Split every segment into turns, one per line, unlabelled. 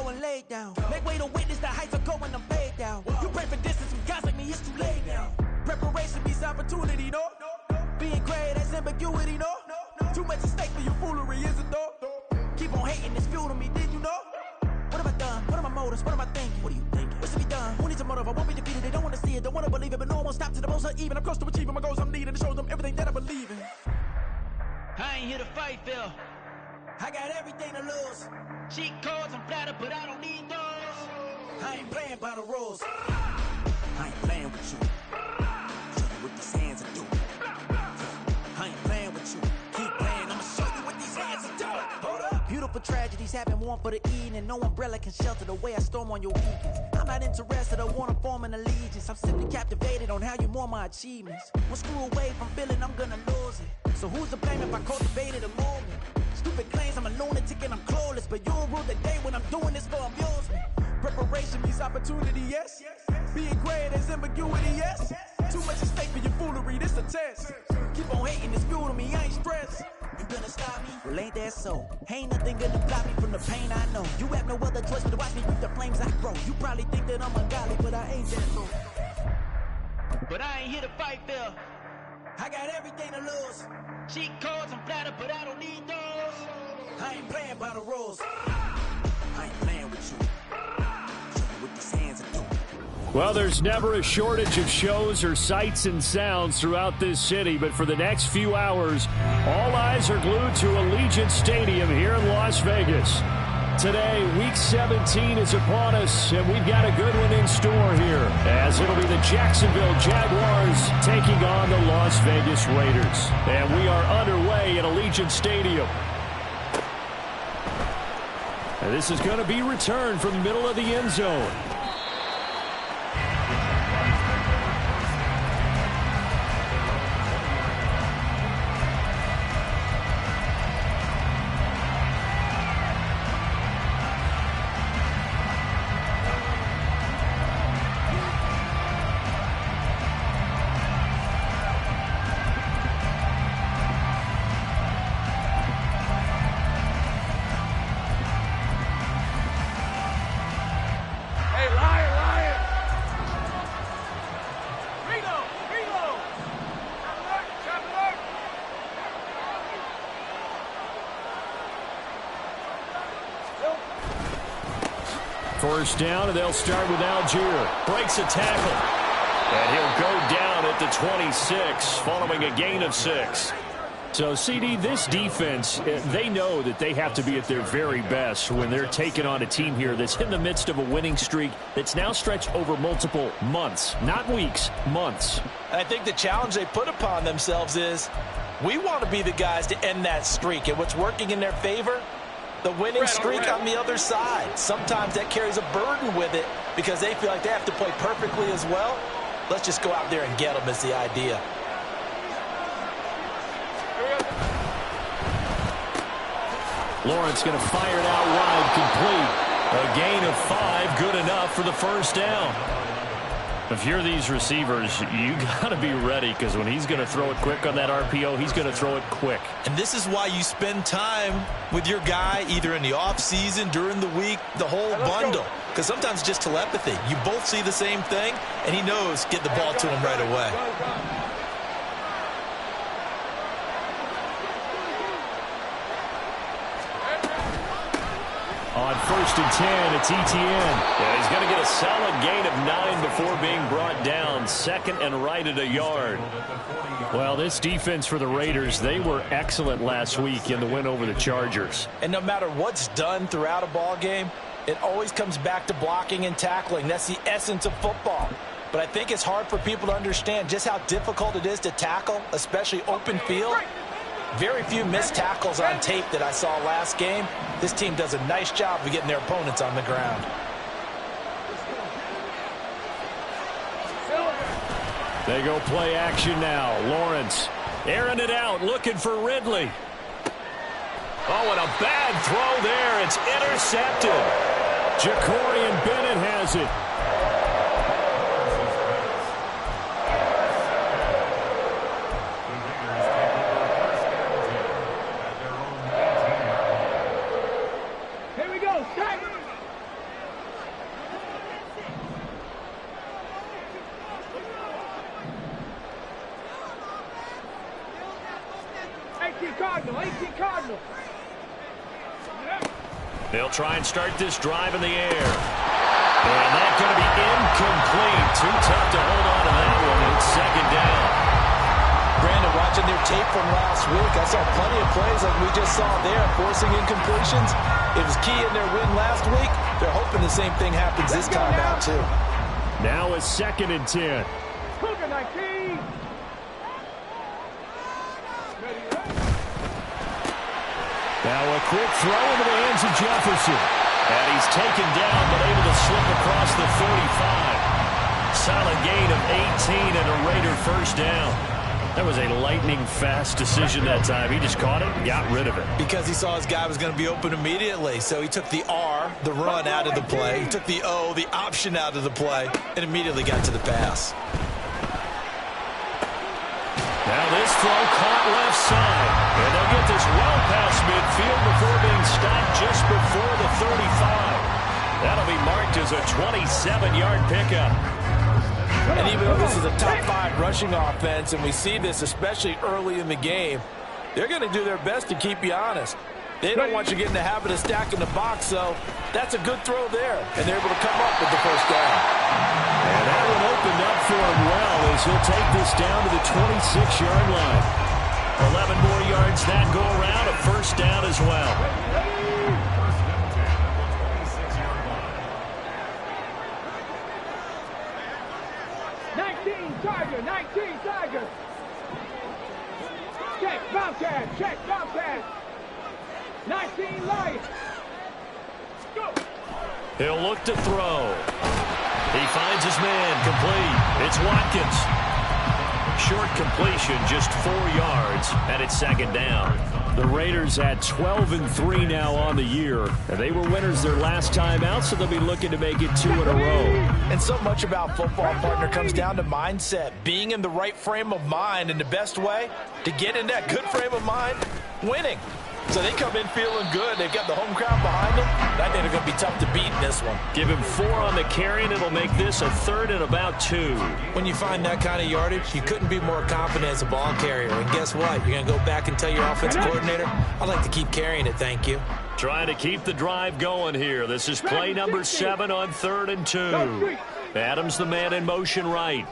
and lay down. Make way to witness the heights are going, I'm paid down. You pray for distance from guys like me, it's too late now. Preparation means opportunity, no? Being great, that's ambiguity, no? Too much at stake for your foolery, is it though? Keep on hating, it's fuel to me, did you know? What have I done? What are my motives? What am I thinking? What are you thinking? What's to be done? Who needs a motive? I won't be defeated. They don't want to see it, don't want to believe it, but no one won't stop to the most uneven. I'm close to achieving my goals I'm needing to show them everything that I believe in. I ain't here to fight, Phil. I got everything to lose. Cheat codes, I'm flattered, but I don't need those. I ain't playing by the rules. I ain't playing with you. Show you what these hands are doing. I ain't playing with you. Keep playing, I'ma show you what these hands are doing. Hold up. Beautiful tragedies happen, one for the evening. No umbrella can shelter the way I storm on your weekends. I'm not interested, I wanna form an allegiance. I'm simply captivated on how you mourn my achievements. One screw away from feeling I'm gonna lose it. So who's to blame if I cultivated a moment? Stupid claims I'm a lunatic and I'm clueless, but you'll rule the day when I'm doing this for amusement. Preparation means opportunity, yes. Being great is ambiguity, yes. Too much at stake for your foolery, this a test. Keep on hating, it's fuel to me, I ain't stressed. You gonna stop me? Well, ain't that so? Ain't nothing gonna block me from the pain I know. You have no other choice but to watch me with the flames I grow. You probably think that I'm ungodly, but I ain't that low. But I ain't here to fight, Phil. I got everything to lose. Cheat codes, I'm flattered, but I don't need those. I ain't playing by the rules. I ain't playing with you. Show you what these hands are doing.
Well, there's never a shortage of shows or sights and sounds throughout this city, but for the next few hours, all eyes are glued to Allegiant Stadium here in Las Vegas. Today, Week 17 is upon us, and we've got a good one in store here, as it'll be the Jacksonville Jaguars taking on the Las Vegas Raiders. And we are underway at Allegiant Stadium. And this is going to be returned from the middle of the end zone. First down, and they'll start with Algier. Breaks a tackle. And he'll go down at the 26, following a gain of 6. So, CD, this defense, they know that they have to be at their very best when they're taking on a team here that's in the midst of a winning streak that's now stretched over multiple months. Not weeks, months.
I think the challenge they put upon themselves is we want to be the guys to end that streak. And what's working in their favor? The winning streak on the other side. Sometimes that carries a burden with it because they feel like they have to play perfectly as well. Let's just go out there and get them is the idea.
Lawrence going to fire it out wide, complete. A gain of 5, good enough for the first down. If you're these receivers, you got to be ready because when he's going to throw it quick on that RPO, he's going to throw it quick.
And this is why you spend time with your guy either in the offseason, during the week, the whole bundle. Because sometimes it's just telepathy. You both see the same thing, and he knows get the ball to him right away.
On 1st and 10, it's Etienne. Yeah, he's going to get a solid gain of 9 before being brought down. Second and right at a yard. Well, this defense for the Raiders, they were excellent last week in the win over the Chargers.
And no matter what's done throughout a ball game, it always comes back to blocking and tackling. That's the essence of football. But I think it's hard for people to understand just how difficult it is to tackle, especially open field. Very few missed tackles on tape that I saw last game. This team does a nice job of getting their opponents on the ground.
They go play action now. Lawrence airing it out, looking for Ridley. Oh, and a bad throw there. It's intercepted. Jacorian Bennett has it. They'll try and start this drive in the air. And that's going to be incomplete. Too tough to hold on to that one. It's second down.
Brandon, watching their tape from last week, I saw plenty of plays like we just saw there, forcing incompletions. It was key in their win last week. They're hoping the same thing happens this time out, too.
Now it's 2nd and 10. Now a quick throw into the hands of Jefferson. And he's taken down, but able to slip across the 35. Solid gain of 18 and a Raider first down. That was a lightning-fast decision that time. He just caught it and got rid of it.
Because he saw his guy was going to be open immediately. So he took the R, the run, out of the play. He took the O, the option, out of the play, and immediately got to the pass.
Now this throw caught left side. And they'll get this well past midfield before being stopped just before the 35. That'll be marked as a 27-yard pickup.
And even though this is a top 5 rushing offense, and we see this especially early in the game, they're going to do their best to keep you honest. They don't want you getting the habit of stacking the box, so that's a good throw there. And they're able to come up with the first down.
And that one opened up for him well as he'll take this down to the 26-yard line. 11 more yards that go around, a first down as well.
Check, bounce pass. 19 light. Go.
He'll look to throw. He finds his man, complete. It's Watkins. Short completion, just 4 yards, and it's second down. The Raiders at 12-3 now on the year. And they were winners their last time out, so they'll be looking to make it 2 in a row.
And so much about football, partner, comes down to mindset. Being in the right frame of mind, and the best way to get in that good frame of mind, winning. So they come in feeling good. They've got the home crowd behind them. I think they're going to be tough to beat in this one.
Give him 4 on the carry, and it'll make this a 3rd and about 2.
When you find that kind of yardage, you couldn't be more confident as a ball carrier. And guess what? You're going to go back and tell your offensive coordinator, I'd like to keep carrying it, thank you.
Trying to keep the drive going here. This is play number 7 on 3rd and 2. Adams the man in motion right.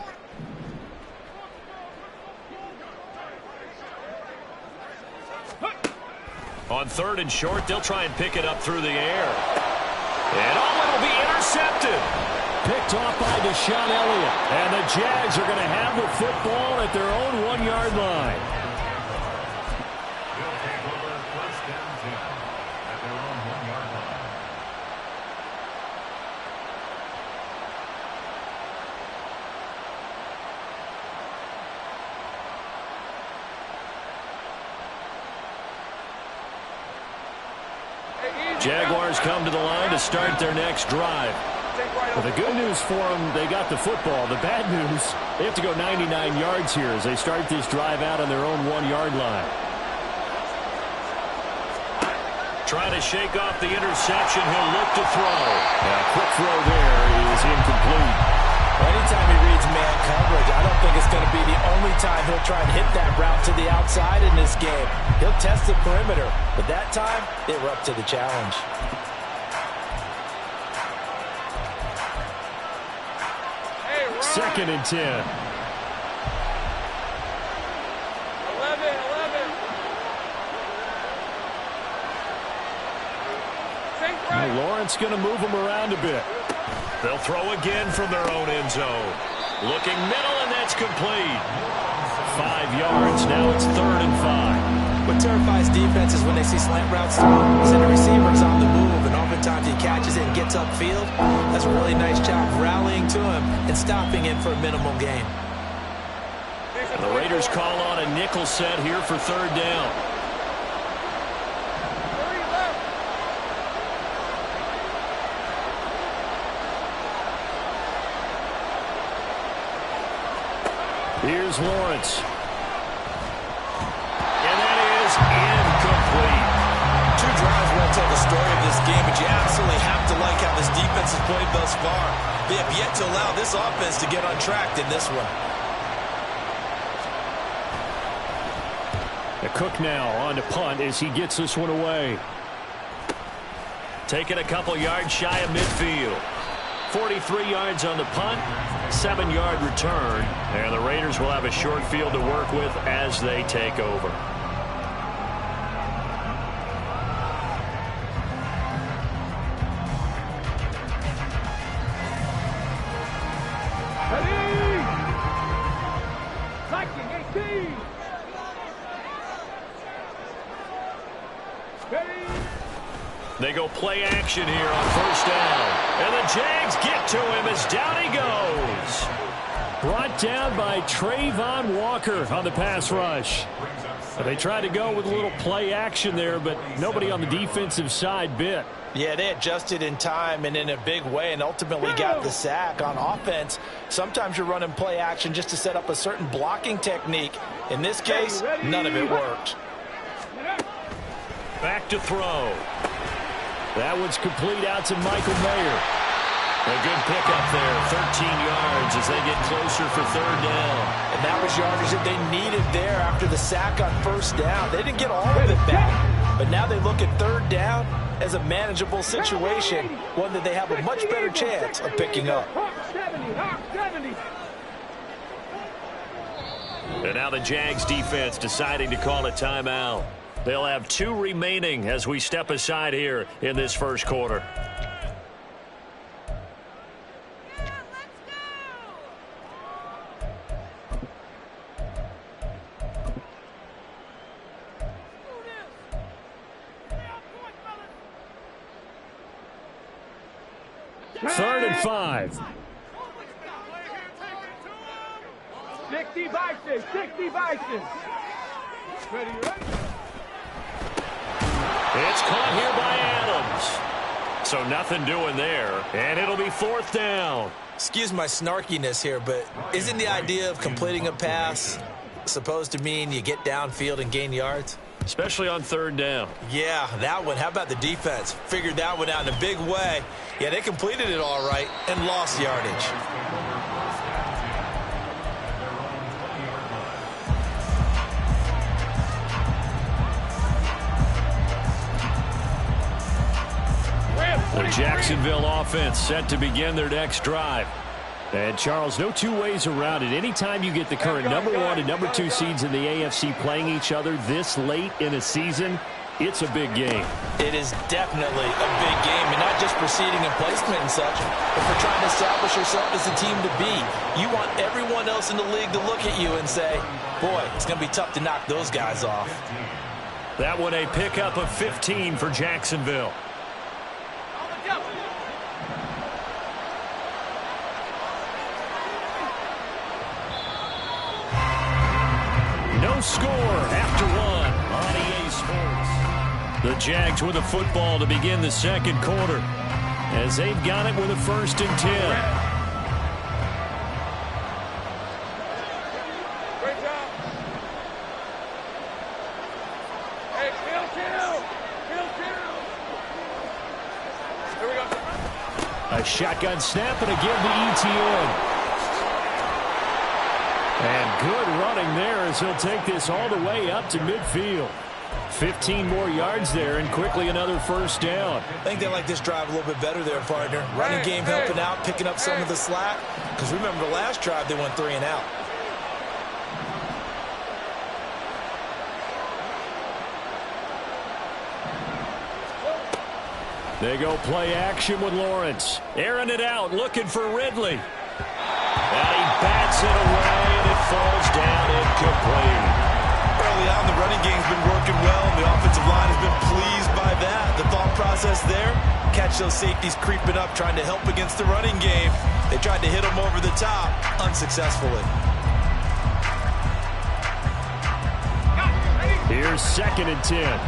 On 3rd and short, they'll try and pick it up through the air. And it'll be intercepted. Picked off by Deshaun Elliott. And the Jags are going to have the football at their own 1-yard line. Jaguars come to the line to start their next drive. Well, the good news for them, they got the football. The bad news, they have to go 99 yards here as they start this drive out on their own 1-yard line. Trying to shake off the interception. He'll look to throw. And a quick throw there is incomplete.
Anytime he reads man coverage, I don't think it's going to be the only time he'll try and hit that route to the outside in this game. He'll test the perimeter, but that time, they were up to the challenge.
Second and 10.
11.
Now Lawrence going to move them around a bit. They'll throw again from their own end zone. Looking middle, and that's complete. 5 yards. Now it's 3rd and 5.
What terrifies defenses when they see slant routes thrown is that the receiver's on the move, and oftentimes he catches it and gets upfield. That's a really nice job rallying to him and stopping him for a minimal gain.
And the Raiders call on a nickel set here for 3rd down. Here's Lawrence. And that is incomplete.
2 drives won't tell the story of this game, but you absolutely have to like how this defense has played thus far. They have yet to allow this offense to get untracked in this one.
A Cook now on to punt as he gets this one away. Taking a couple yards shy of midfield. 43 yards on the punt, 7-yard return, and the Raiders will have a short field to work with as they take over. They go play action here on first down. And the Jags get to him as down he goes. Brought down by Trayvon Walker on the pass rush. They tried to go with a little play action there, but nobody on the defensive side bit.
Yeah, they adjusted in time and in a big way and ultimately got the sack. On offense, sometimes you're running play action just to set up a certain blocking technique. In this case, none of it worked.
Back to throw. That one's complete out to Michael Mayer. A good pickup there, 13 yards as they get closer for third down.
And that was yardage that they needed there after the sack on first down. They didn't get all of it back, but now they look at third down as a manageable situation, one that they have a much better chance of picking up.
And now the Jags defense deciding to call a timeout. They'll have 2 remaining as we step aside here in this first quarter. Third and 5.
60 Bison, 60 Bison. Ready, ready?
It's caught here by Adams. So nothing doing there, and it'll be fourth down.
Excuse my snarkiness here, but isn't the idea of completing a pass supposed to mean you get downfield and gain yards?
Especially on third down.
Yeah, that one. How about the defense? Figured that one out in a big way. Yeah, they completed it all right and lost yardage.
The Jacksonville offense set to begin their next drive. And, Charles, no two ways around it. Anytime you get the current number 1 and number 2 seeds in the AFC playing each other this late in a season, it's a big game.
It is definitely a big game, and not just for seeding and placement and such, but for trying to establish yourself as a team to beat. You want everyone else in the league to look at you and say, boy, it's going to be tough to knock those guys off.
That one a pickup of 15 for Jacksonville. No score after 1 on EA Sports. The Jags with the football to begin the second quarter as they've got it with a 1st and 10.
Great job. Hey, kill. Here we go.
A shotgun snap and again the ETN. And good running there as he'll take this all the way up to midfield. 15 more yards there and quickly another first down.
I think they like this drive a little bit better there, partner. Running game helping out, picking up some of the slack. Because remember the last drive, they went 3 and out.
They go play action with Lawrence. Airing it out, looking for Ridley. And he bats it away, and it falls down incomplete.
Early on, the running game's been working well, and the offensive line has been pleased by that. The thought process there, catch those safeties creeping up, trying to help against the running game. They tried to hit them over the top, unsuccessfully.
Here's 2nd and 10.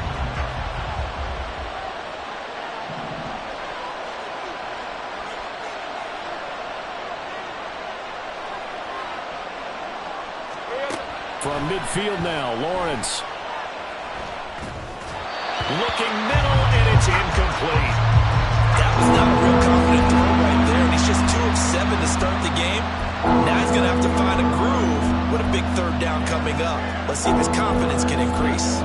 From midfield now, Lawrence. Looking middle, and it's incomplete.
That was not a real confident throw right there, and he's just 2 of 7 to start the game. Now he's going to have to find a groove with a big third down coming warming up. Let's see if his confidence can increase.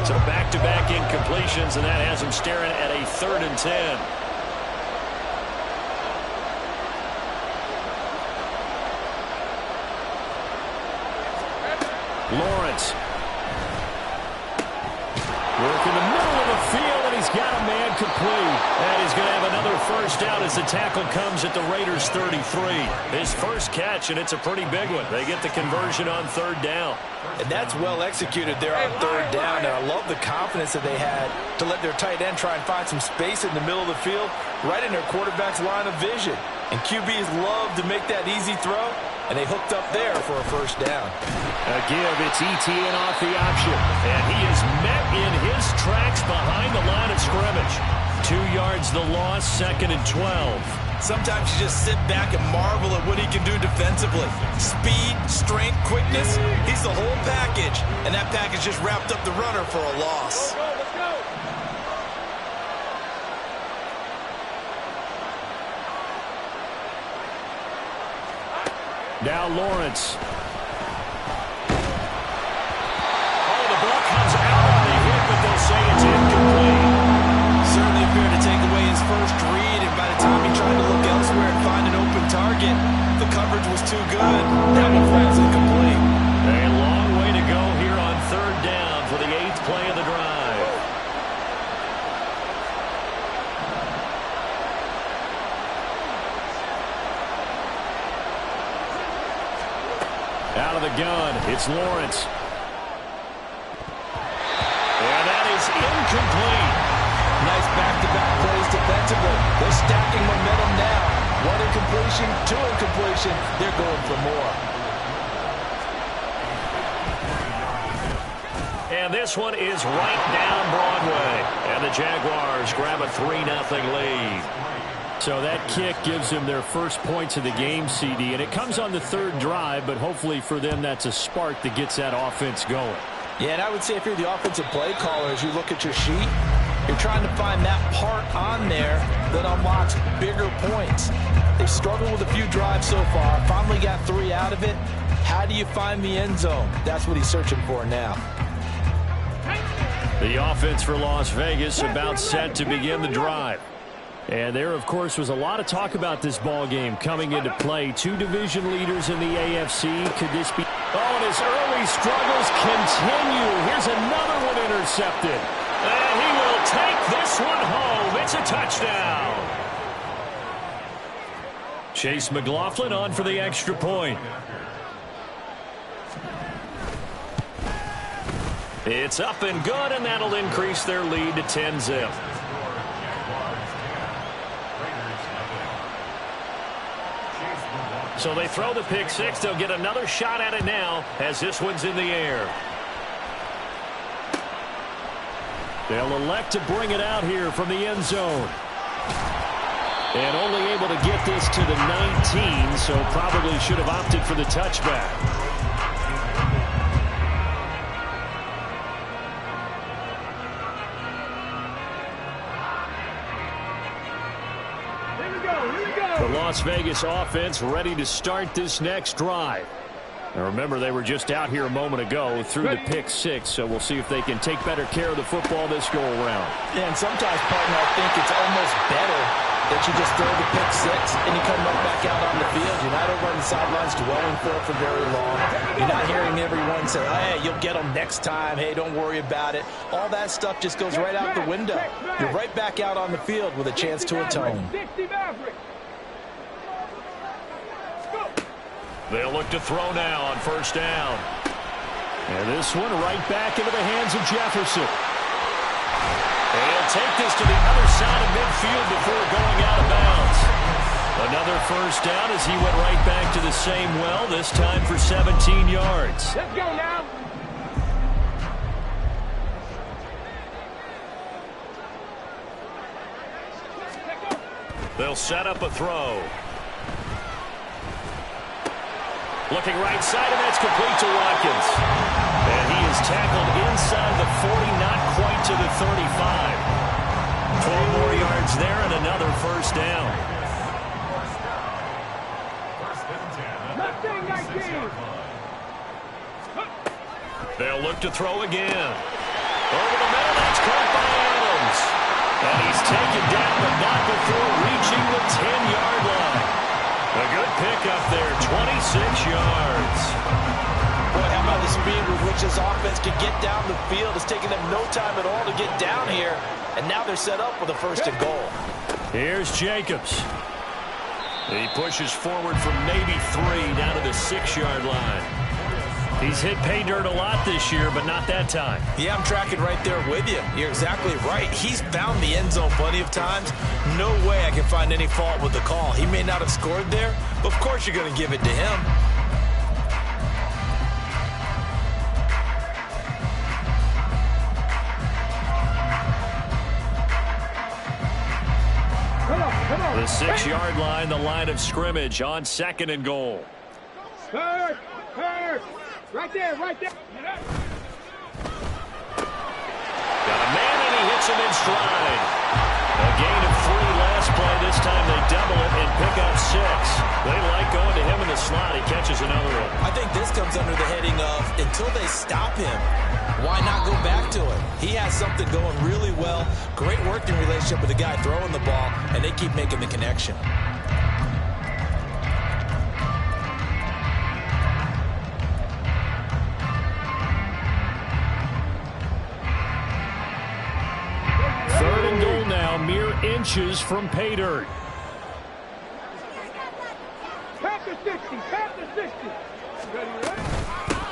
So back-to-back incompletions, and that has him staring at a 3rd and 10. Lawrence. Work in the middle of the field, and he's got a man complete. And he's going to have another first down as the tackle comes at the Raiders' 33. His first catch, and it's a pretty big one. They get the conversion on 3rd down.
And that's well executed there on 3rd down. And I love the confidence that they had to let their tight end try and find some space in the middle of the field, right in their quarterback's line of vision. And QBs love to make that easy throw, and they hooked up there for a first down.
A give, it's ETN off the option. And he is met in his tracks behind the line of scrimmage. 2 yards the loss, 2nd and 12.
Sometimes you just sit back and marvel at what he can do defensively. Speed, strength, quickness, he's the whole package. And that package just wrapped up the runner for a loss.
Let's go.
Now Lawrence. Oh, the ball comes out on the hit, but they'll say it's incomplete.
Certainly appeared to take away his first read, and by the time he tried to look elsewhere and find an open target, the coverage was too good. That one flags incomplete.
A long way to go here on 3rd down for the 8th play of the drive. Out of the gun, it's Lawrence. And that is incomplete.
Nice back-to-back plays defensively. They're stacking momentum now. 1 incompletion, 2 incompletion. They're going for more.
And this one is right down Broadway. And the Jaguars grab a 3-0 lead. So that kick gives them their first points of the game, CD, and it comes on the 3rd drive, but hopefully for them that's a spark that gets that offense going.
Yeah, and I would say if you're the offensive play caller, as you look at your sheet, you're trying to find that part on there that unlocks bigger points. They've struggled with a few drives so far, finally got 3 out of it. How do you find the end zone? That's what he's searching for now.
The offense for Las Vegas about set to begin the drive. And there, of course, was a lot of talk about this ball game coming into play. 2 division leaders in the AFC. Could this be? Oh, and his early struggles continue. Here's another one intercepted. And he will take this one home. It's a touchdown. Chase McLaughlin on for the extra point. It's up and good, and that'll increase their lead to 10-0. So they throw the pick 6. They'll get another shot at it now as this one's in the air. They'll elect to bring it out here from the end zone. And only able to get this to the 19, so probably should have opted for the touchback. The Las Vegas offense ready to start this next drive. Now remember, they were just out here a moment ago through the pick 6, so we'll see if they can take better care of the football this go-around.
Yeah, and sometimes, partner, I think it's almost better that you just throw the pick 6 and you come right back out on the field. You're not over on the sidelines dwelling for very long. You're not hearing everyone say, hey, you'll get them next time. Hey, don't worry about it. All that stuff just goes right out the window. You're right back out on the field with a chance to atone.
They'll look to throw now on first down. And this one right back into the hands of Jefferson. And he'll take this to the other side of midfield before going out of bounds. Another first down as he went right back to the same well, this time for 17 yards.
Let's go now.
They'll set up a throw. Looking right side, and that's complete to Watkins. And he is tackled inside the 40, not quite to the 35. 12 more yards there and another first down. They'll look to throw again. Over the middle, that's caught by Adams. And he's taken down, but not before reaching the 10-yard line. A good pickup there, 26 yards.
Boy, how about the speed with which this offense can get down the field? It's taking them no time at all to get down here. And now they're set up with a 1st and goal.
Here's Jacobs. He pushes forward from maybe 3 down to the 6-yard line. He's hit pay dirt a lot this year, but not that time.
Yeah, I'm tracking right there with you. You're exactly right. He's found the end zone plenty of times. No way I can find any fault with the call. He may not have scored there, but of course you're going to give it to him.
The 6-yard line, the line of scrimmage on 2nd and goal.
Hurt! Right there, right there.
Got a man, and he hits him in stride. A gain of 3 last play. This time they double it and pick up 6. They like going to him in the slot. He catches another one.
I think this comes under the heading of until they stop him, why not go back to it? He has something going really well. Great working relationship with the guy throwing the ball, and they keep making the connection.
Mere inches from pay dirt.
Tap to 60, tap to 60. Ready?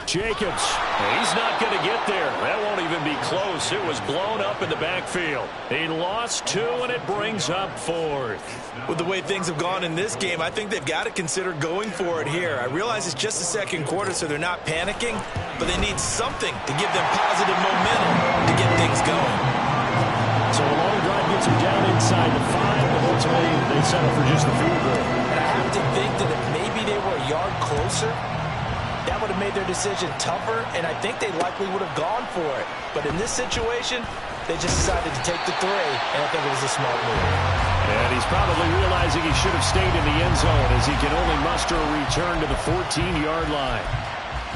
Jacobs, he's not going to get there. That won't even be close. It was blown up in the backfield. He lost 2, and it brings up 4th.
With the way things have gone in this game, I think they've got to consider going for it here. I realize it's just the 2nd quarter, so they're not panicking, but they need something to give them positive momentum to get things going.
So a long drive gets them down inside the 5, but ultimately they settle for just the field goal.
And I have to think that if maybe they were a yard closer, that would have made their decision tougher, and I think they likely would have gone for it. But in this situation, they just decided to take the 3, and I think it was a smart move.
And he's probably realizing he should have stayed in the end zone as he can only muster a return to the 14-yard line.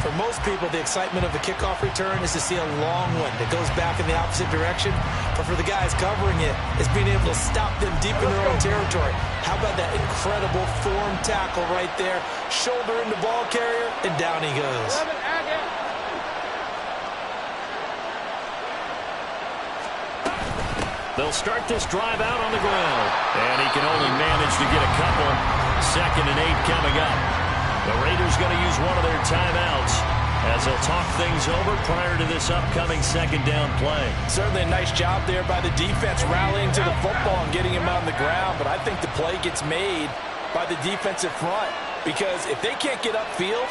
For most people, the excitement of the kickoff return is to see a long one that goes back in the opposite direction. But for the guys covering it, it's being able to stop them deep in their own territory. How about that incredible form tackle right there? Shoulder into ball carrier, and down he goes.
They'll start this drive out on the ground. And he can only manage to get a couple. 2nd and 8 coming up. The Raiders going to use one of their timeouts as they'll talk things over prior to this upcoming 2nd down play.
Certainly a nice job there by the defense rallying to the football and getting him on the ground, but I think the play gets made by the defensive front because if they can't get upfield,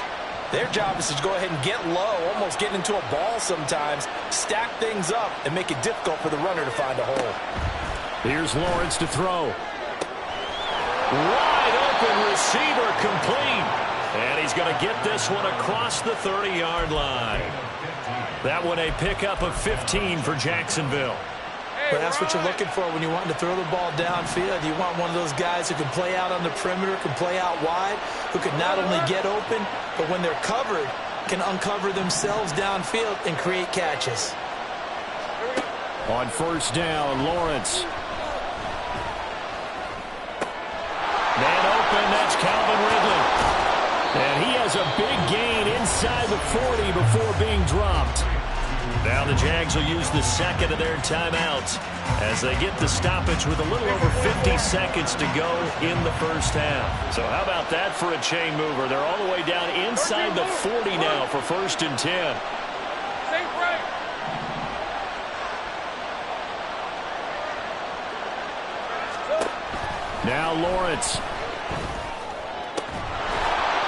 their job is to go ahead and get low, almost get into a ball sometimes, stack things up, and make it difficult for the runner to find a hole.
Here's Lawrence to throw. Wide open receiver complete. And he's going to get this one across the 30-yard line. That one a pickup of 15 for Jacksonville.
But that's what you're looking for when you want to throw the ball downfield. You want one of those guys who can play out on the perimeter, can play out wide, who can not only get open, but when they're covered, can uncover themselves downfield and create catches.
On 1st down, Lawrence. Man open, that's Calvin Ridley. And he has a big gain inside the 40 before being dropped. Now the Jags will use the 2nd of their timeouts as they get the stoppage with a little over 50 seconds to go in the 1st half. So how about that for a chain mover? They're all the way down inside the 40 now for 1st and 10. Now Lawrence.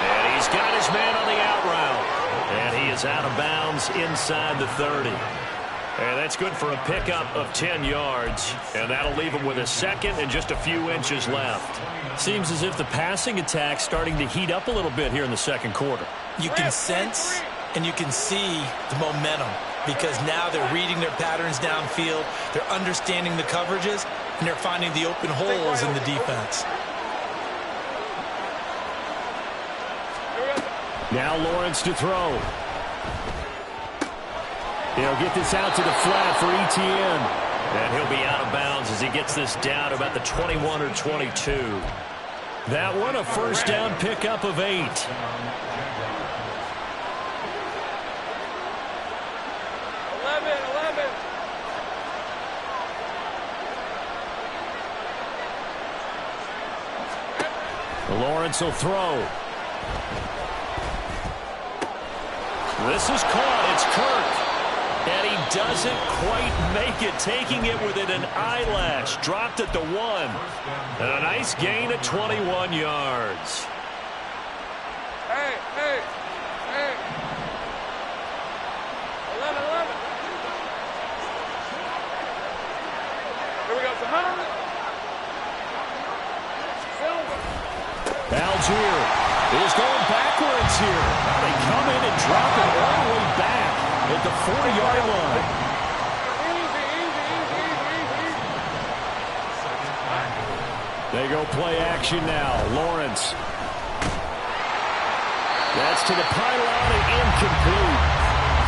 And he's got his man on the out route. And he is out of bounds inside the 30. And that's good for a pickup of 10 yards. And that'll leave him with a 2nd and just a few inches left. Seems as if the passing attack's starting to heat up a little bit here in the 2nd quarter.
You can sense and you can see the momentum because now they're reading their patterns downfield. They're understanding the coverages, and they're finding the open holes in the defense.
Now Lawrence to throw. He'll get this out to the flat for Etienne.
And he'll be out of bounds as he gets this down about the 21 or 22.
That one a first down pickup of 8.
11.
Lawrence will throw. This is caught. It's Kirk. And he doesn't quite make it, taking it within an eyelash. Dropped at the 1. And a nice gain of 21 yards.
Hey. 11. Here we go. It's 100.
Algier is going backwards here. They come in and drop it all the way back at the 40-yard line. They go play action now. Lawrence. That's to the pylon and incomplete.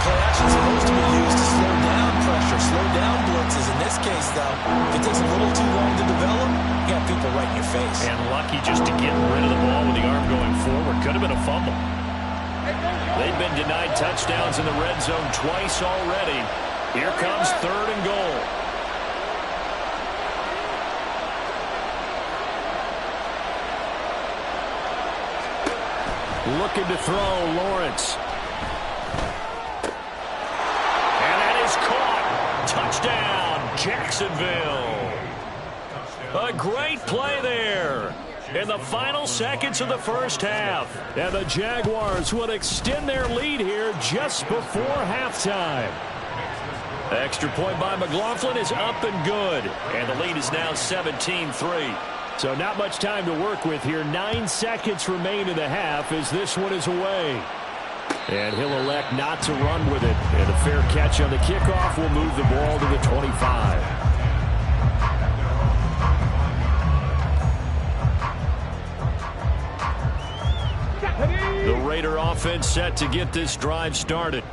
Play action is supposed to be used to slow down pressure, slow down blitzes. In this case, though, if it takes a little too long to develop, you got people right in your face.
And lucky just to get rid of the ball with the arm going forward. Could have been a fumble. They've been denied touchdowns in the red zone twice already. Here comes 3rd and goal. Looking to throw, Lawrence. And that is caught. Touchdown, Jacksonville. A great play there in the final seconds of the first half. And the Jaguars would extend their lead here just before halftime. Extra point by McLaughlin is up and good. And the lead is now 17-3. So not much time to work with here. 9 seconds remain in the half as this one is away. And he'll elect not to run with it. And a fair catch on the kickoff will move the ball to the 25. The Raider offense set to get this drive started.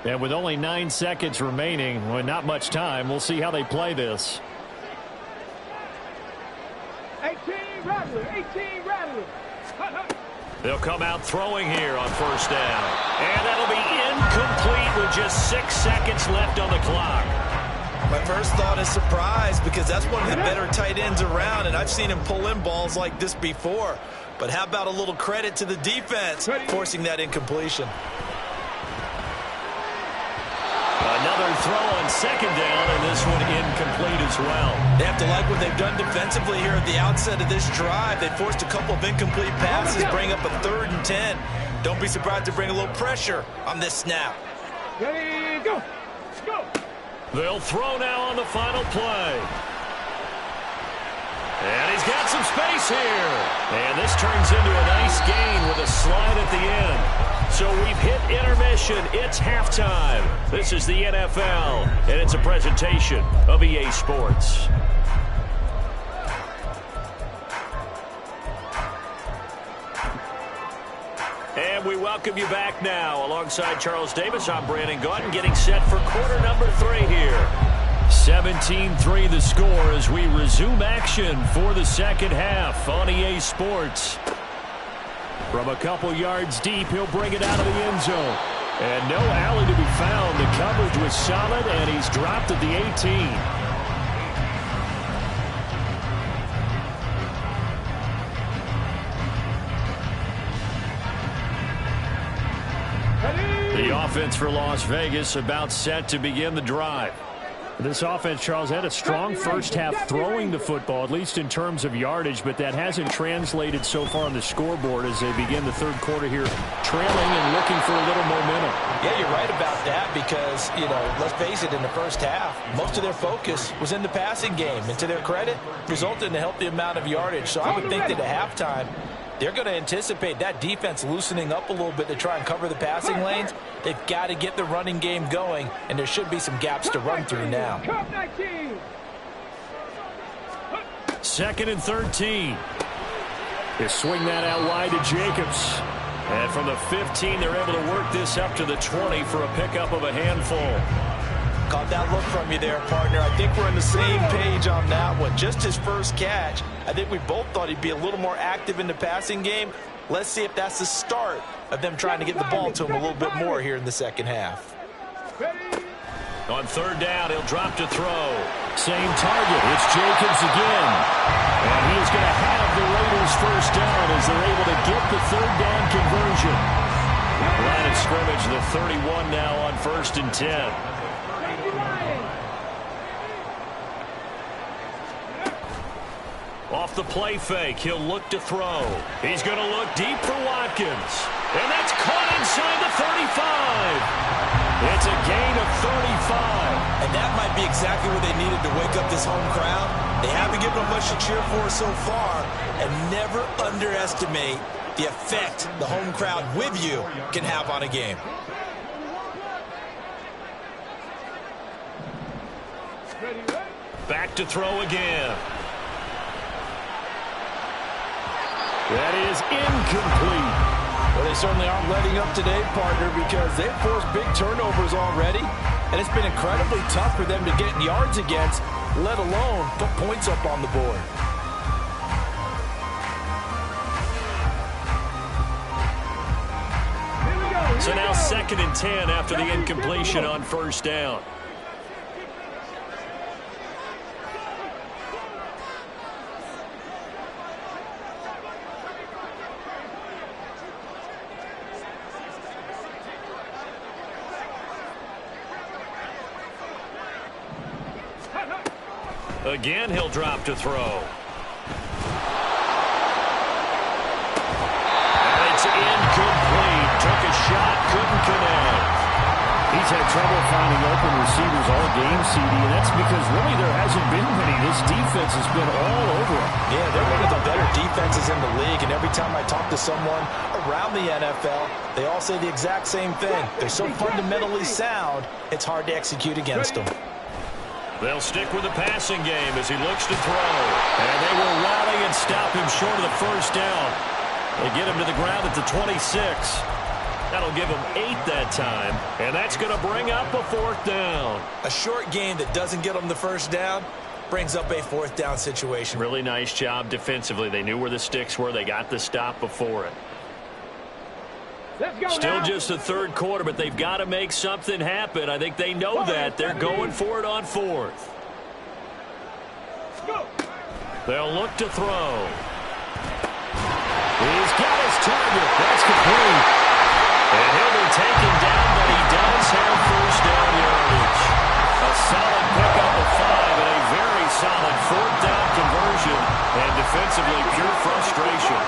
And with only 9 seconds remaining, well, not much time, we'll see how they play this.
18 Rattler.
They'll come out throwing here on first down. And that'll be incomplete with just 6 seconds left on the clock.
My first thought is surprise because that's one of the better tight ends around, and I've seen him pull in balls like this before. But how about a little credit to the defense forcing that incompletion?
Another throw on second down, and this one incomplete as well.
They have to like what they've done defensively here at the outset of this drive. They forced a couple of incomplete passes, bring up a 3rd and 10. Don't be surprised to bring a little pressure on this snap.
Ready, go.
They'll throw now on the final play. And he's got some space here. And this turns into a nice gain with a slide at the end. So we've hit intermission. It's halftime. This is the NFL, and it's a presentation of EA Sports. And we welcome you back now. Alongside Charles Davis, I'm Brandon Gautin, getting set for quarter number 3 here. 17-3 the score as we resume action for the second half on EA Sports. From a couple yards deep, he'll bring it out of the end zone. And no alley to be found. The coverage was solid, and he's dropped at the 18. The offense for Las Vegas about set to begin the drive. This offense, Charles, had a strong first half throwing the football, at least in terms of yardage, but that hasn't translated so far on the scoreboard as they begin the third quarter here, trailing and looking for a little momentum.
Yeah, you're right about that because, let's face it, in the first half, most of their focus was in the passing game. And to their credit, resulted in a healthy amount of yardage. So I would think that at halftime, they're going to anticipate that defense loosening up a little bit to try and cover the passing lanes. They've got to get the running game going, and there should be some gaps to run through now.
2nd and 13. They swing that out wide to Jacobs. And from the 15, they're able to work this up to the 20 for a pickup of a handful.
Caught that look from you there, partner. I think we're on the same page on that one. Just his first catch. I think we both thought he'd be a little more active in the passing game. Let's see if that's the start of them trying to get the ball to him a little bit more here in the second half.
On third down, he'll drop to throw. Same target. It's Jacobs again. And he is going to have the Raiders first down as they're able to get the third down conversion. Line of scrimmage, the 31 now on 1st and 10. Off the play fake, he'll look to throw. He's going to look deep for Watkins. And that's caught inside the 35. It's a gain of 35.
And that might be exactly what they needed to wake up this home crowd. They haven't given them much to cheer for so far. And never underestimate the effect the home crowd with you can have on a game.
Back to throw again. That is incomplete.
Well, they certainly aren't letting up today, partner, because they've forced big turnovers already, and it's been incredibly tough for them to get yards against, let alone put points up on the board.
So now 2nd and 10 after the incompletion on first down. Again, he'll drop to throw. And it's incomplete. Took a shot, couldn't connect. He's had trouble finding open receivers all game, CD, and that's because really there hasn't been many. This defense has been all over him.
Yeah, they're one of the better defenses in the league, and every time I talk to someone around the NFL, they all say the exact same thing. They're so fundamentally sound, it's hard to execute against them.
They'll stick with the passing game as he looks to throw. And they will rally and stop him short of the first down. They get him to the ground at the 26. That'll give him 8 that time. And that's going to bring up a 4th down.
A short game that doesn't get them the first down brings up a 4th down situation.
Really nice job defensively. They knew where the sticks were. They got the stop before it. Still just the third quarter, but they've got to make something happen. I think they know that. They're going for it on 4th. They'll look to throw. He's got his target. That's complete. And he'll be taken down, but he does have first down yardage. A solid pickup of 5 and a very solid 4th down conversion. And defensively, pure frustration.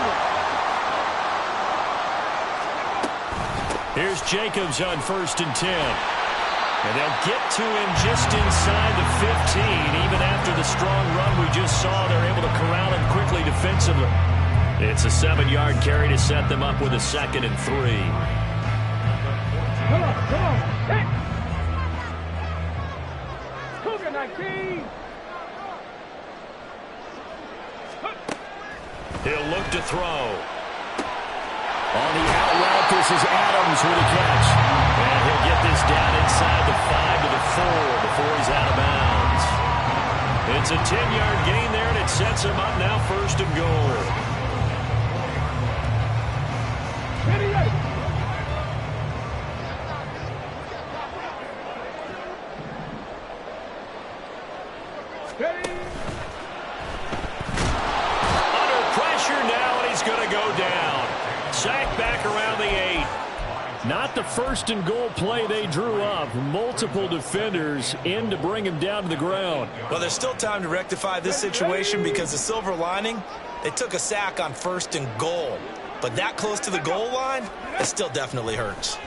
Here's Jacobs on 1st and 10. And they'll get to him just inside the 15. Even after the strong run we just saw, they're able to corral him quickly defensively. It's a 7-yard carry to set them up with a 2nd and 3.
Come on. Hey. Cougar 19.
He'll look to throw. On the out route, this is Adams with a catch. And he'll get this down inside the 5 to the 4 before he's out of bounds. It's a 10-yard gain there, and it sets him up now 1st and goal. Under pressure now, and he's going to go down. Sack back around the 8. Not the 1st and goal play they drew up. Multiple defenders in to bring him down to the ground.
Well, there's still time to rectify this situation because the silver lining, they took a sack on 1st and goal. But that close to the goal line, it still definitely hurts.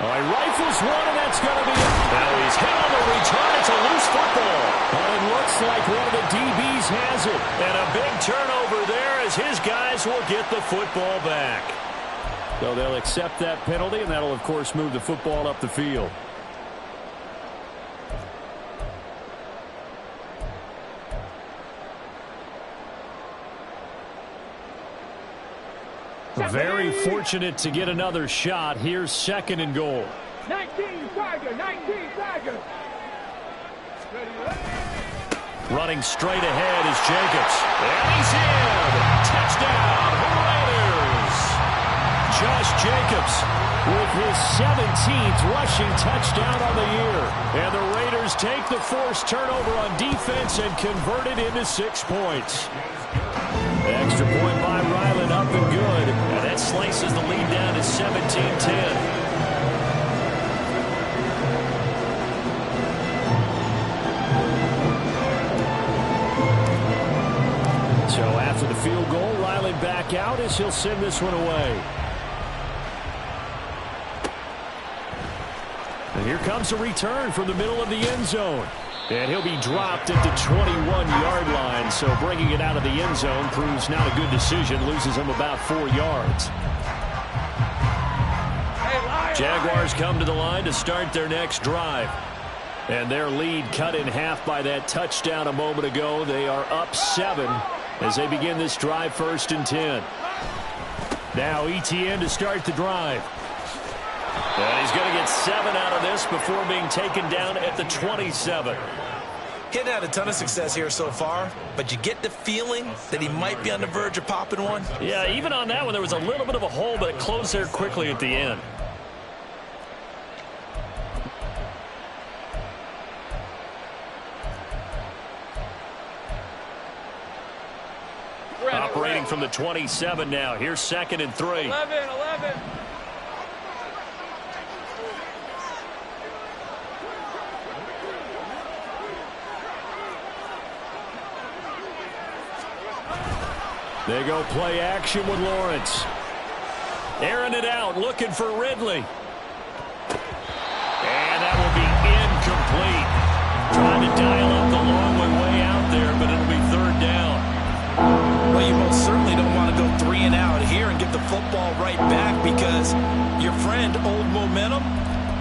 All right, rifles one, and that's going to be it. Now he's hit on the return. It's a loose football. And it looks like one of the DBs has it. And a big turnover there as his guys will get the football back. So they'll accept that penalty, and that'll, of course, move the football up the field. Very fortunate to get another shot. Here's 2nd and goal.
19 Tiger, 19 Tiger.
Running straight ahead is Jacobs. And he's in. Touchdown, Raiders. Josh Jacobs with his 17th rushing touchdown on the year. And the Raiders take the forced turnover on defense and convert it into 6 points. Extra point by Ryland, up and good.
And that slices the lead down to 17-10.
So after the field goal, Riley back out as he'll send this one away. And here comes a return from the middle of the end zone. And he'll be dropped at the 21-yard line. So bringing it out of the end zone proves not a good decision. Loses him about 4 yards. Jaguars come to the line to start their next drive. And their lead cut in half by that touchdown a moment ago. They are up 7 as they begin this drive, 1st and 10. Now ETN to start the drive.
And he's going to get 7 out of this before being taken down at the 27.
He hadn't had a ton of success here so far, but you get the feeling that he might be on the verge of popping one.
Yeah, even on that one, there was a little bit of a hole, but it closed there quickly at the end. Operating from the 27 now. Here's 2nd and 3.
11.
They go play action with Lawrence.
Airing it out, looking for Ridley. And that will be incomplete. Trying to dial up the long way out there, but it'll be 3rd down.
Well, you most certainly don't want to go 3 and out here and get the football right back, because your friend, Old Momentum,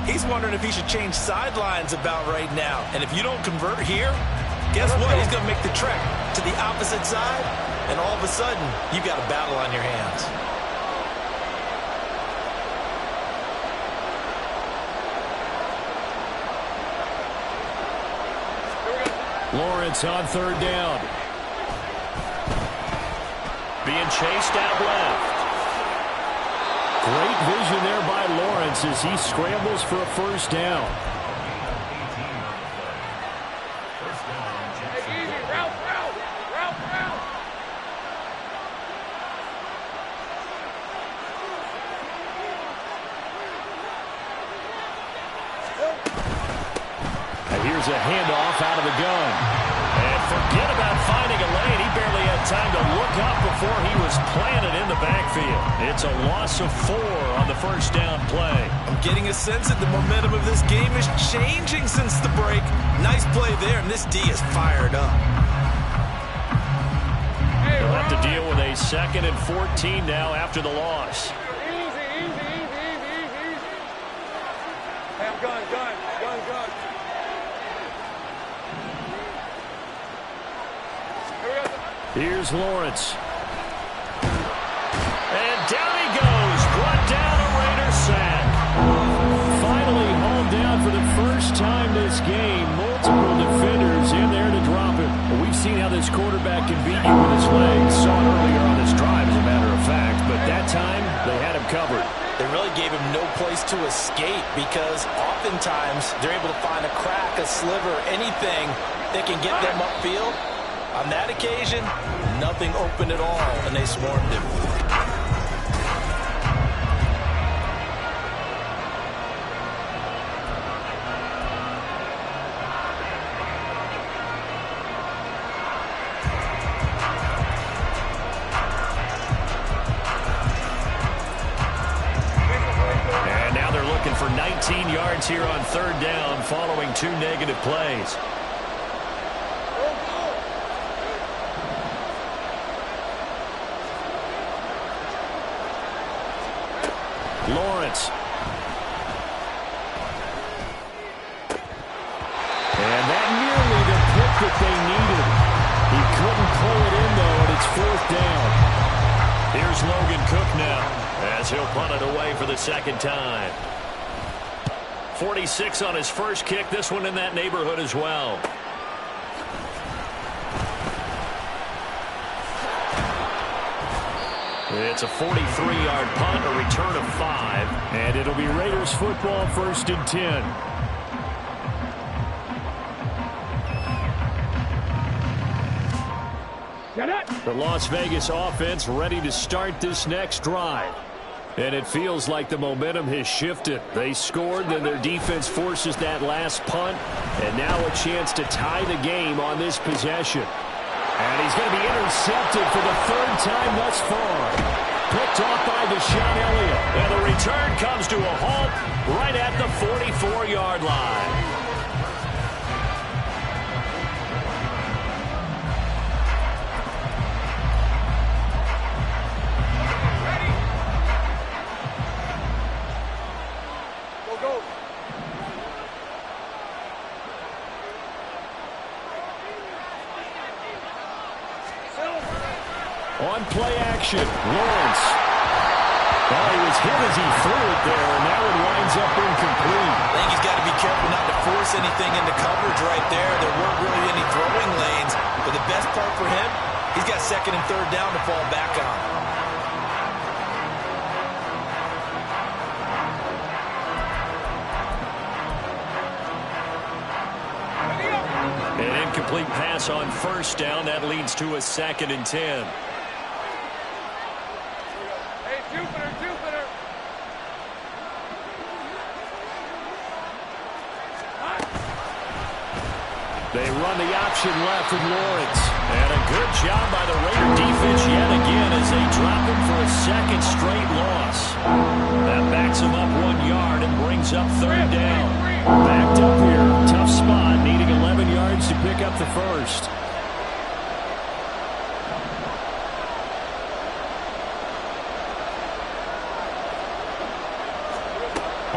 he's wondering if he should change sidelines about right now. And if you don't convert here, guess what? He's going to make the trek to the opposite side, and all of a sudden, you've got a battle on your hands.
Lawrence on 3rd down.
Being chased out left.
Great vision there by Lawrence as he scrambles for a 1st down. Here's a handoff out of the gun.
And forget about finding a lane. He barely had time to look up before he was planted in the backfield. It's a loss of 4 on the 1st down play.
I'm getting a sense that the momentum of this game is changing since the break. Nice play there, and this D is fired up.
They'll have to deal with a 2nd and 14 now after the loss.
Easy. Hey, I'm gun.
Here's Lawrence.
And down he goes. Brought down a Raider sack.
Finally hauled down for the first time this game. Multiple defenders in there to drop him. Well, we've seen how this quarterback can beat you with his legs. Saw it earlier on this drive, as a matter of fact. But that time, they had him covered.
They really gave him no place to escape, because oftentimes they're able to find a crack, a sliver, anything that can get them upfield. On that occasion, nothing open at all, and they swarmed him.
And now they're looking for 19 yards here on 3rd down following 2 negative plays.
Lawrence. And that nearly the pick that they needed. He couldn't pull it in, though, and it's 4th down.
Here's Logan Cook now as he'll punt it away for the second time. 46 on his first kick. This one in that neighborhood as well. It's a 43-yard punt, a return of 5.
And it'll be Raiders football, 1st and 10. The Las Vegas offense ready to start this next drive. And it feels like the momentum has shifted. They scored, then their defense forces that last punt. And now a chance to tie the game on this possession. And he's going to be intercepted for the 3rd time thus far. Picked off by Deshaun Elliott.
And the return comes to a halt right at the 44-yard line.
On play action, Lawrence. Well, he was hit as he threw it there, and that one winds up incomplete.
I think he's got to be careful not to force anything into coverage right there. There weren't really any throwing lanes, but the best part for him, he's got 2nd and 3rd down to fall back on.
An incomplete pass on 1st down. That leads to a 2nd and 10.
They run the option left with Lawrence. And a good job by the Raider defense yet again as they drop him for a 2nd straight loss. That backs him up 1 yard and brings up 3rd down. Backed up here. Tough spot, needing 11 yards to pick up the 1st.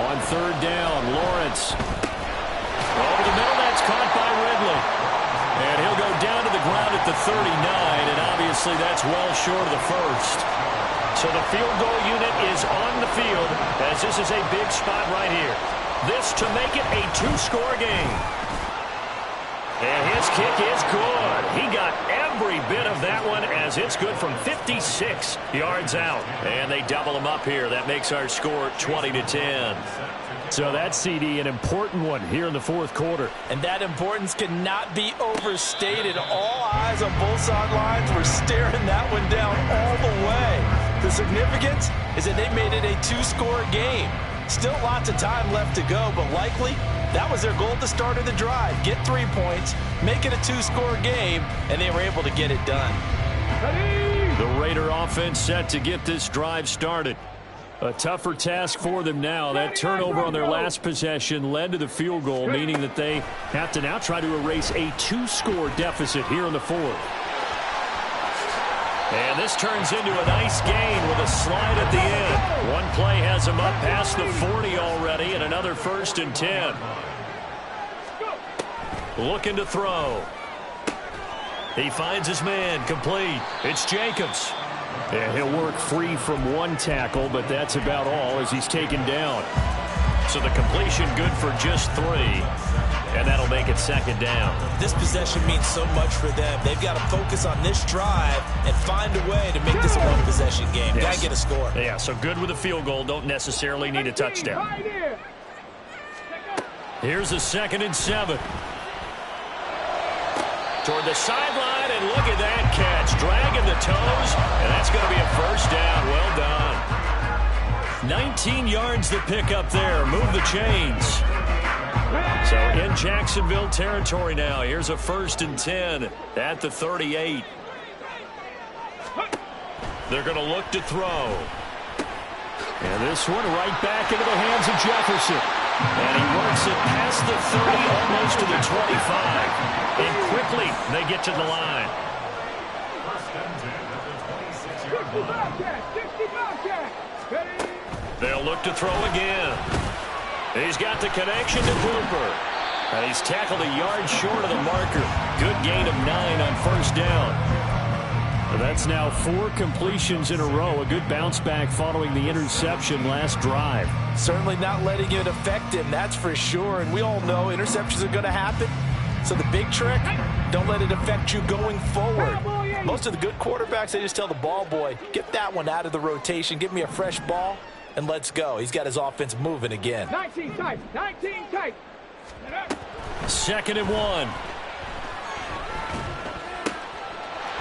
On 3rd down, Lawrence. Over the middle, that's caught by Ridley. And he'll go down to the ground at the 39, and obviously that's well short of the 1st. So the field goal unit is on the field as this is a big spot right here. This to make it a 2-score game. And his kick is good. He got every bit of that one as it's good from 56 yards out. And they double him up here. That makes our score 20-10. So that CD, an important one here in the 4th quarter.
And that importance cannot be overstated. All eyes on both sidelines were staring that one down all the way. The significance is that they made it a 2-score game. Still lots of time left to go, but likely that was their goal at the start of the drive. Get 3 points, make it a 2-score game, and they were able to get it done.
The Raider offense set to get this drive started. A tougher task for them now. That turnover on their last possession led to the field goal, meaning that they have to now try to erase a 2-score deficit here in the 4th.
And this turns into a nice gain with a slide at the end. One play has him up past the 40 already, and another 1st and 10. Looking to throw. He finds his man, complete. It's Jacobs.
And he'll work free from 1 tackle, but that's about all as he's taken down.
So the completion good for just 3. And that'll make it 2nd down.
This possession means so much for them. They've got to focus on this drive and find a way to make this a 1-possession game.
Yes.
Got to get a score.
Yeah, so good with a field goal. Don't necessarily need a touchdown.
Here's a 2nd and 7.
Toward the sideline, and look at that catch. Dragging the toes, and that's going to be a 1st down. Well done.
19 yards to pick up there. Move the chains.
So in Jacksonville territory now. Here's a 1st and 10 at the 38. They're going to look to throw.
And this one right back into the hands of Jefferson.
And he works it past the 30, almost to the 25. And quickly they get to the line. They'll look to throw again. He's got the connection to Cooper. And he's tackled a yard short of the marker. Good gain of 9 on 1st down.
That's now 4 completions in a row. A good bounce back following the interception last drive.
Certainly not letting it affect him, that's for sure. And we all know interceptions are going to happen. So the big trick, don't let it affect you going forward. Most of the good quarterbacks, they just tell the ball boy, get that one out of the rotation, give me a fresh ball, and let's go. He's got his offense moving again.
19 tight, 19 tight.
2nd and 1.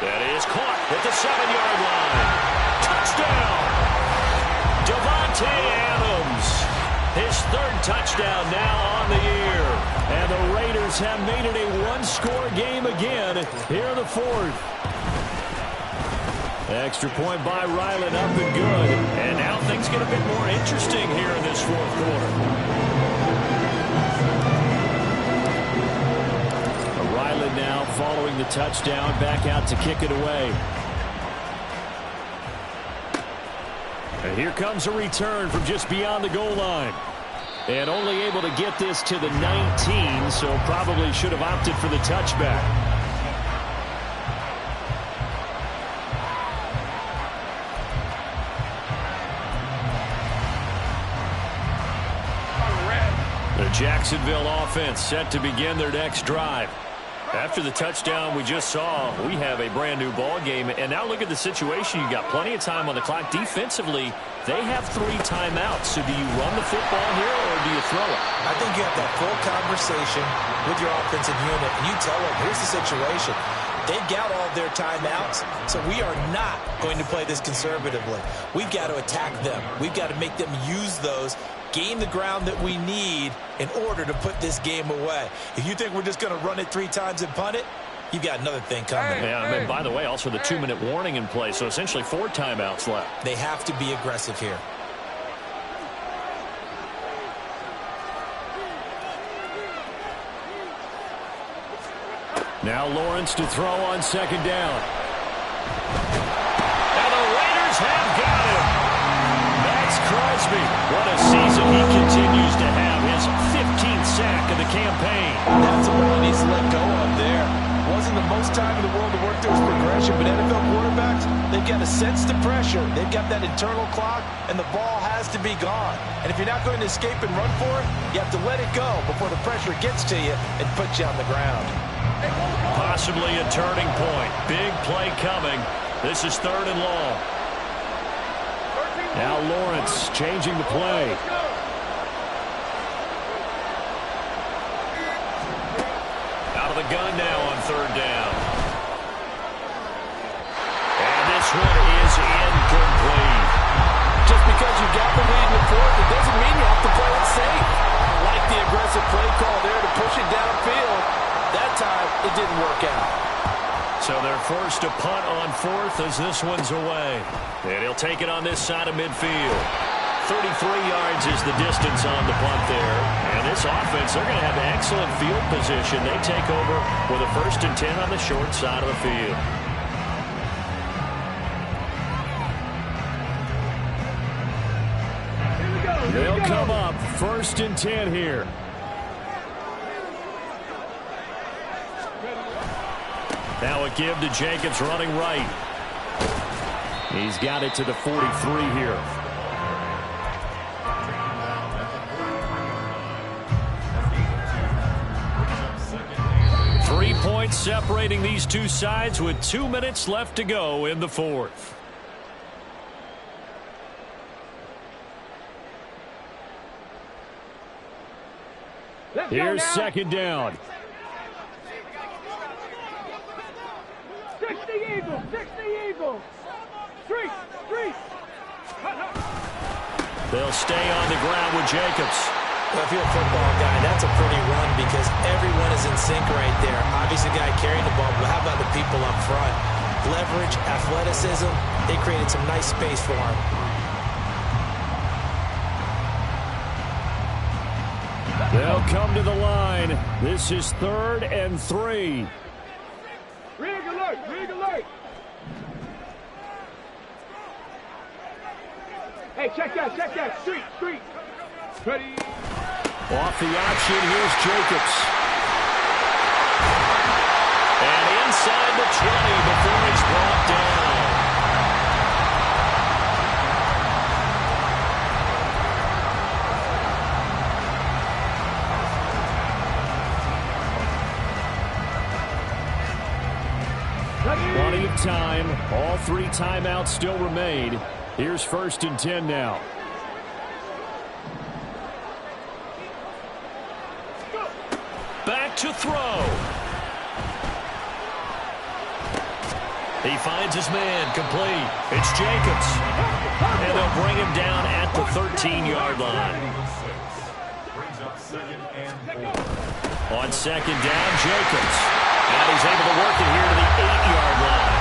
That is caught at the 7-yard line. Touchdown! Devontae Adams. His 3rd touchdown now on the year.
And the Raiders have made it a 1-score game again here in the 4th. Extra point by Ryland, up and good.
And now things get a bit more interesting here in this 4th quarter.
Ryland now following the touchdown, back out to kick it away. And here comes a return from just beyond the goal line. And only able to get this to the 19, so probably should have opted for the touchback. The Jacksonville offense set to begin their next drive. After the touchdown we just saw, we have a brand new ball game. And now look at the situation. You got plenty of time on the clock. Defensively, they have 3 timeouts. So do you run the football here or do you throw it?
I think you have that full conversation with your offensive unit, and you tell them, here's the situation. They've got all their timeouts, so we are not going to play this conservatively. We've got to attack them. We've got to make them use those, gain the ground that we need in order to put this game away. If you think we're just going to run it 3 times and punt it, you've got another thing coming.
Yeah, and by the way, also the 2-minute warning in play, so essentially 4 timeouts left.
They have to be aggressive here.
Now Lawrence to throw on 2nd down.
And the Raiders have got him. That's Crosby. What a season he continues to have. His 15th sack of the campaign.
That's what he needs to let go of there. Wasn't the most time in the world to work through his progression, but NFL quarterbacks, they've got to sense the pressure. They've got that internal clock, and the ball has to be gone. And if you're not going to escape and run for it, you have to let it go before the pressure gets to you and puts you on the ground.
Possibly a turning point. Big play coming. This is 3rd and long.
Now Lawrence changing the play.
Out of the gun now on 3rd down. And this one is incomplete.
Just because you got the lead in the 4th, it doesn't mean you have to play it safe. I like the aggressive play call there to push it downfield. That time, it didn't work out.
So they're forced to punt on 4th as this one's away. And he'll take it on this side of midfield. 33 yards is the distance on the punt there. And this offense, they're going to have excellent field position. They take over with a 1st and 10 on the short side of the field.
They'll come up 1st and 10 here.
Now a give to Jacobs running right.
He's got it to the 43 here.
Three points separating these two sides with 2 minutes left to go in the 4th.
Here's 2nd down.
60 Eagles, 60 Eagles. Street.
They'll stay on the ground with Jacobs.
Well, if you're a football guy, that's a pretty run because everyone is in sync right there. Obviously, the guy carrying the ball, but how about the people up front? Leverage, athleticism, they created some nice space for him.
They'll come to the line. This is 3rd and 3.
Rig alert. Hey, check that. Street. Ready.
Off the option, here's Jacobs.
And inside the 20 before he's brought down.
time. All 3 timeouts still remain. Here's 1st and 10 now.
Back to throw. He finds his man, complete. It's Jacobs. And they'll bring him down at the 13-yard line. On 2nd down, Jacobs. And he's able to work it here to the 8-yard line.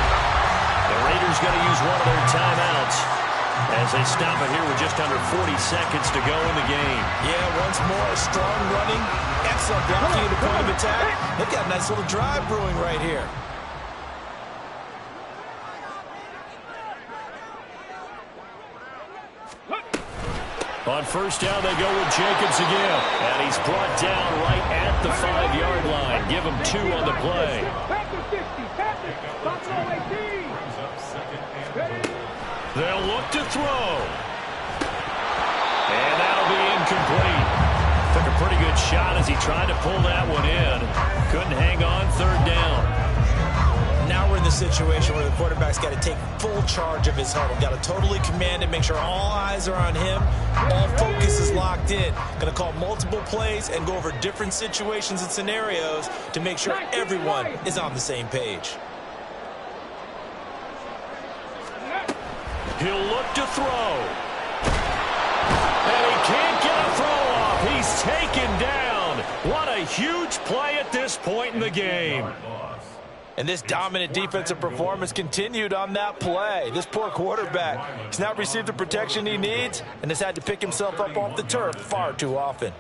The Raiders going to use one of their timeouts as they stop it here with just under 40 seconds to go in the game.
Yeah, once more, strong running, excellent blocking at the point of attack. They've got a nice little drive brewing right here.
On 1st down, they go with Jacobs again. And he's brought down right at the 5-yard line. Give him 2 on the play. They'll look to throw. And that'll be incomplete. Took a pretty good shot as he tried to pull that one in. Couldn't hang on 3rd down.
Now we're in the situation where the quarterback's got to take full charge of his huddle. Got to totally command it, make sure all eyes are on him. All focus is locked in. Going to call multiple plays and go over different situations and scenarios to make sure everyone is on the same page.
He'll look to throw. And he can't get a throw off. He's taken down. What a huge play at this point in the game.
And this dominant defensive performance continued on that play. This poor quarterback, he's not received the protection he needs and has had to pick himself up off the turf far too often.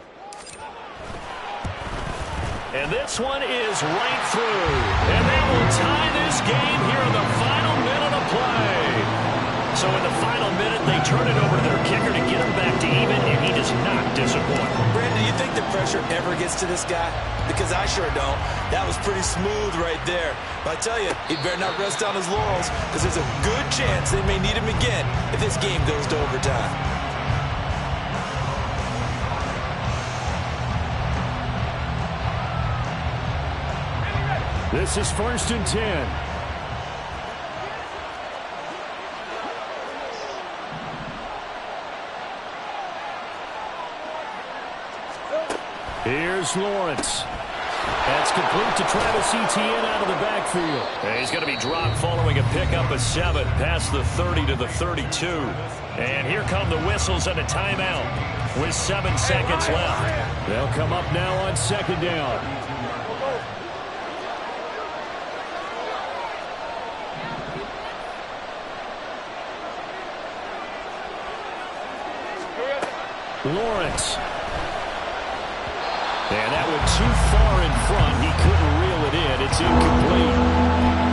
And this one is right through. And they will tie this game here in the final minute of play. So in the final minute, they turn it over to their kicker to get him back to even, and he does not disappoint.
Brandon, do you think the pressure ever gets to this guy? Because I sure don't. That was pretty smooth right there. But I tell you, he better not rest on his laurels, because there's a good chance they may need him again if this game goes to overtime.
This is 1st and 10. Here's Lawrence. That's complete to Travis Etienne out of the backfield.
And he's going to be dropped following a pickup of 7 past the 30 to the 32. And here come the whistles and a timeout with 7 seconds left.
They'll come up now on 2nd down. Lawrence. And that went too far in front. He couldn't reel it in. It's incomplete.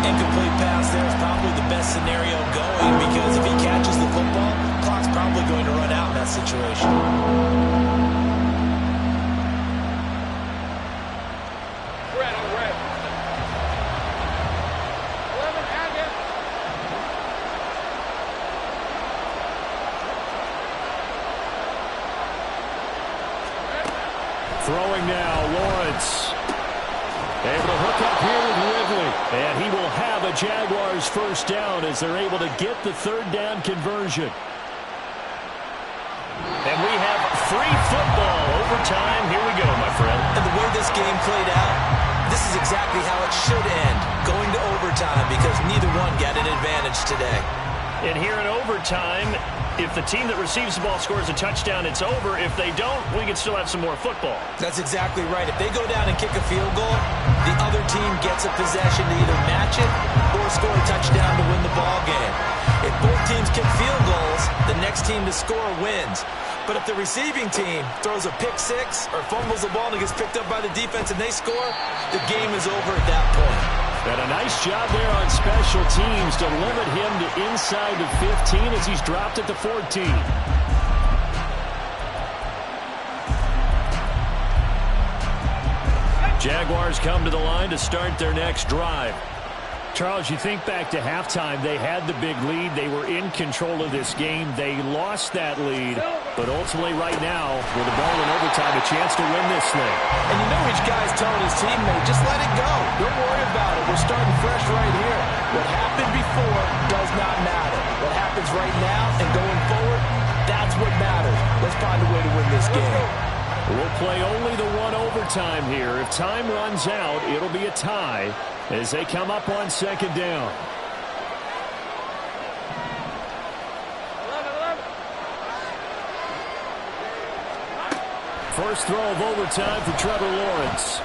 Incomplete pass there is probably the best scenario going, because if he catches the football, clock's probably going to run out in that situation.
Throwing now, Lawrence. Able to hook up here with Ridley. And he will have a Jaguars 1st down as they're able to get the 3rd down conversion.
And we have free football overtime. Here we go, my friend.
And the way this game played out, this is exactly how it should end, going to overtime, because neither one got an advantage today.
And here in overtime, if the team that receives the ball scores a touchdown, it's over. If they don't, we can still have some more football.
That's exactly right. If they go down and kick a field goal, the other team gets a possession to either match it or score a touchdown to win the ball game. If both teams kick field goals, the next team to score wins. But if the receiving team throws a pick 6 or fumbles the ball and it gets picked up by the defense and they score, the game is over at that point.
And a nice job there on special teams to limit him to inside the 15 as he's dropped at the 14.
Jaguars come to the line to start their next drive.
Charles, you think back to halftime, they had the big lead. They were in control of this game. They lost that lead. But ultimately right now, with the ball in overtime, a chance to win this thing.
And you know each guy's telling his teammate, just let it go. Don't worry about it. We're starting fresh right here. What happened before does not matter. What happens right now and going forward, that's what matters. Let's find a way to win this game.
We'll play only the one overtime here. If time runs out, it'll be a tie as they come up on second down. First throw of overtime for Trevor Lawrence.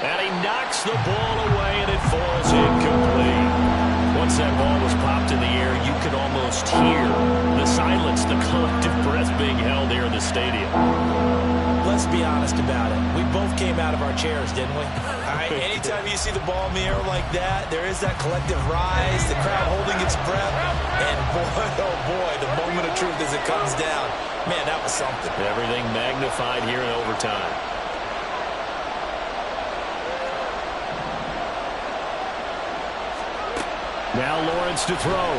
And he knocks the ball away, and it falls incomplete. Once that ball was popped in the air, you could almost hear the silence, the collective breath being held here in the stadium.
Let's be honest about it. We both came out of our chairs, didn't we? All right, anytime you see the ball in the air like that, there is that collective rise, the crowd holding its breath, and boy, oh boy, the moment of truth as it comes down. Man, that was something.
Everything magnified here in overtime. Now Lawrence to throw.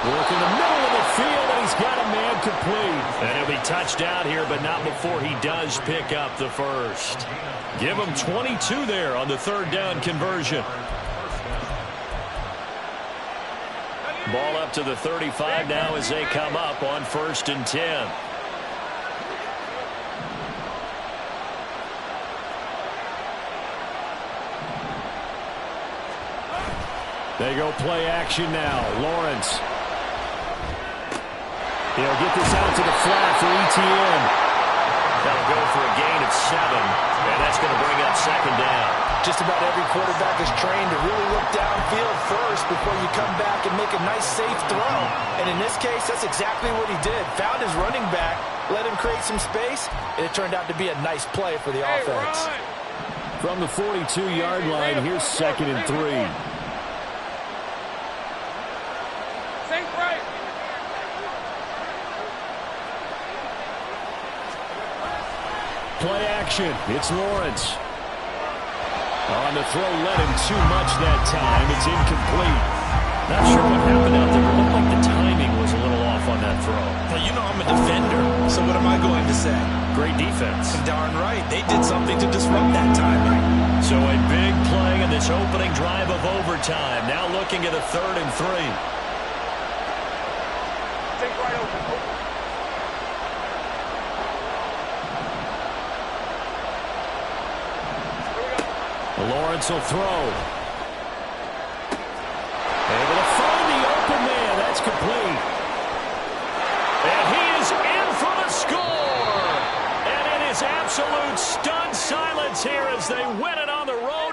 Work in the middle of the field, and he's got a man complete. And he'll be touched out here, but not before he does pick up the first. Give him 22 there on the third down conversion. Ball up to the 35 now as they come up on 1st and 10. They go play action now. Lawrence. He'll get this out to the flat for ETN. That'll go for a gain of 7, and that's going to bring up second down.
Just about every quarterback is trained to really look downfield first before you come back and make a nice, safe throw. And in this case, that's exactly what he did. Found his running back, let him create some space, and it turned out to be a nice play for the offense.
From the 42-yard line, here's 2nd and 3. Play action. It's Lawrence. On the throw, led him too much that time. It's incomplete. Not sure what happened out there. It looked like the timing was a little off on that throw.
Well, you know I'm a defender, so what am I going to say?
Great defense.
Darn right. They did something to disrupt that timing.
So a big play in this opening drive of overtime. Now looking at a 3rd and 3.
Take right open.
Lawrence will throw. Able to find the open man. That's complete. And he is in for the score. And it is absolute stunned silence here as they win it on the road.